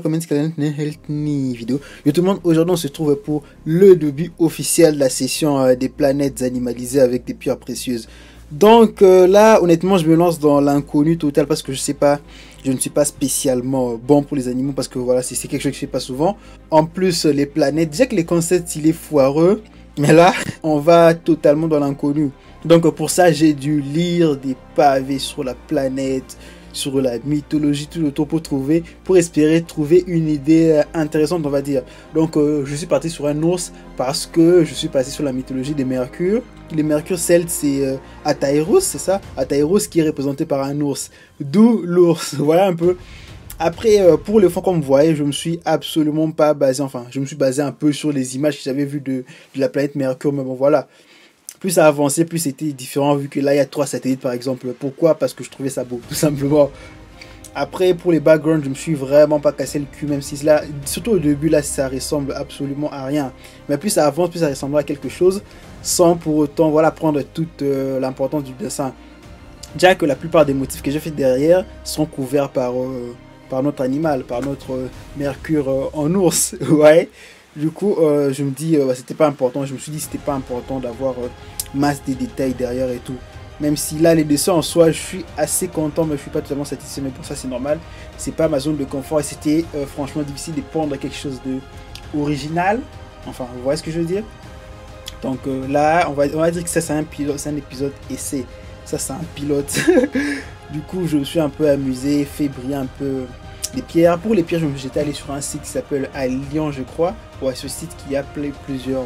Comment vidéo. Yo tout le monde, aujourd'hui on se trouve pour le début officiel de la session des planètes animalisées avec des pierres précieuses. Donc là, honnêtement, je me lance dans l'inconnu total parce que je ne suis pas spécialement bon pour les animaux parce que voilà, c'est quelque chose que je fais pas souvent. En plus, les planètes, déjà que les concepts il est foireux, mais là, on va totalement dans l'inconnu. Donc pour ça, j'ai dû lire des pavés sur la planète, sur la mythologie, tout le tour pour espérer trouver une idée intéressante, on va dire. Donc je suis parti sur un ours parce que je suis passé sur la mythologie des Mercure. Les Mercure celtes, c'est Ataeros, c'est ça, Ataeros qui est représenté par un ours, d'où l'ours. Voilà un peu. Après, pour le fond, comme vous voyez, je me suis absolument pas basé, enfin, je me suis basé un peu sur les images que j'avais vues de la planète Mercure, mais bon, voilà. Plus ça avançait, plus c'était différent, vu que là, il y a 3 satellites, par exemple. Pourquoi? Parce que je trouvais ça beau, tout simplement. Après, pour les backgrounds, je me suis vraiment pas cassé le cul, même si là, surtout au début, là, ça ressemble absolument à rien. Mais plus ça avance, plus ça ressemble à quelque chose, sans pour autant, voilà, prendre toute l'importance du dessin. Déjà que la plupart des motifs que j'ai fait derrière sont couverts par notre animal, par notre Mercure en ours, ouais. Du coup, je me dis, c'était pas important. Je me suis dit, c'était pas important d'avoir masse des détails derrière et tout. Même si là, les dessins en soi, je suis assez content, mais je suis pas totalement satisfait. Mais pour ça, c'est normal. C'est pas ma zone de confort et c'était franchement difficile de prendre quelque chose de original. Enfin, vous voyez ce que je veux dire? Donc là, on va dire que ça, c'est un pilote, c'est un épisode essai. Ça, c'est un pilote. Du coup, je me suis un peu amusé, fait briller un peu des pierres. Pour les pierres, j'étais allé sur un site qui s'appelle Allian, je crois. Ouais, ce site qui appelait plusieurs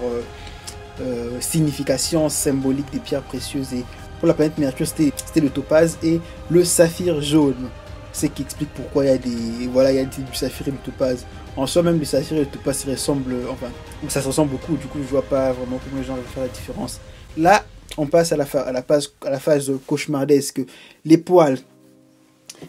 significations symboliques des pierres précieuses. Et pour la planète Mercure, c'était le topaz et le saphir jaune. C'est qui explique pourquoi il y a des, voilà, il y a du saphir et du topaz. En soi, même le saphir et le topaz se ressemblent, enfin, ça se ressemble beaucoup. Du coup, je vois pas vraiment comment les gens vont faire la différence. Là, on passe à la phase cauchemardesque. Les poils.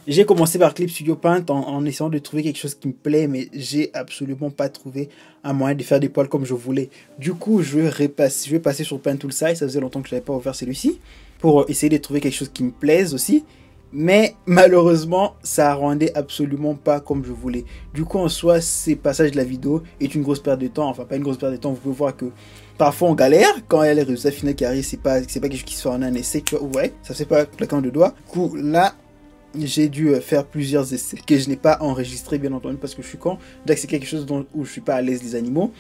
J'ai commencé par Clip Studio Paint en essayant de trouver quelque chose qui me plaît, mais j'ai absolument pas trouvé un moyen de faire des poils comme je voulais. Du coup, je vais passer sur Paint Tool Size. Ça faisait longtemps que je n'avais pas ouvert celui-ci pour essayer de trouver quelque chose qui me plaise aussi. Mais malheureusement, ça rendait absolument pas comme je voulais. Du coup, en soi, ces passages de la vidéo est une grosse perte de temps. Enfin, pas une grosse perte de temps. Vous pouvez voir que parfois on galère. Quand il y a les résultats finaux qui arrivent, c'est pas quelque chose qui se fait en un essai. Tu vois, ouais, ça se fait pas claquant de doigts. Du coup, là, j'ai dû faire plusieurs essais que je n'ai pas enregistré, bien entendu, parce que je suis con. Donc, c'est quelque chose où je suis pas à l'aise les animaux.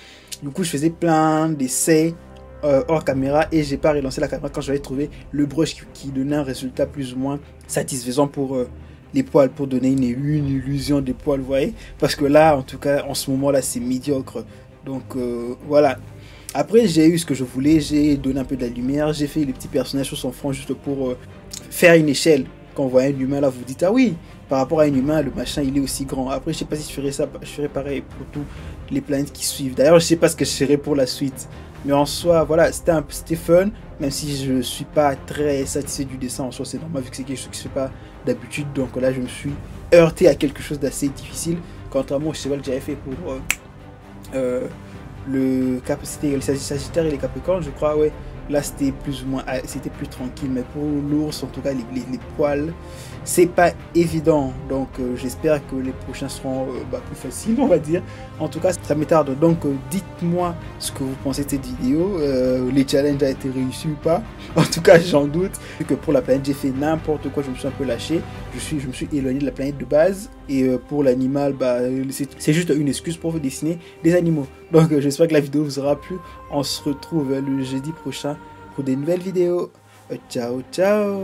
Du coup, je faisais plein d'essais hors caméra et j'ai pas relancé la caméra quand j'avais trouvé le brush qui donnait un résultat plus ou moins satisfaisant pour les poils, pour donner une illusion des poils, vous voyez. Parce que là, en tout cas, en ce moment-là, c'est médiocre. Donc, voilà. Après, j'ai eu ce que je voulais, j'ai donné un peu de la lumière, j'ai fait les petits personnages sur son front juste pour faire une échelle. Quand vous voyez un humain là, vous dites, ah oui, par rapport à un humain, le machin il est aussi grand. Après, je sais pas si je ferai ça, je ferai pareil pour tous les planètes qui suivent. D'ailleurs, je sais pas ce que je ferai pour la suite. Mais en soi, voilà, c'était fun, même si je suis pas très satisfait du dessin. En soi, c'est normal vu que c'est quelque chose qui se fait pas d'habitude. Donc là, je me suis heurté à quelque chose d'assez difficile, contrairement au cheval que j'avais fait pour c'était le Sagittaire et les Capricornes, je crois, ouais. Là, c'était plus ou moins, c'était plus tranquille, mais pour l'ours, en tout cas, les poils, c'est pas évident. Donc, j'espère que les prochains seront plus faciles, on va dire. En tout cas, ça m'étarde. Donc, dites-moi ce que vous pensez de cette vidéo. Les challenges ont été réussis ou pas. En tout cas, j'en doute. Vu que pour la planète, j'ai fait n'importe quoi, je me suis un peu lâché. Je me suis éloigné de la planète de base. Et pour l'animal, c'est juste une excuse pour vous dessiner des animaux. Donc, j'espère que la vidéo vous aura plu. On se retrouve le jeudi prochain pour des nouvelles vidéos. Ciao, ciao!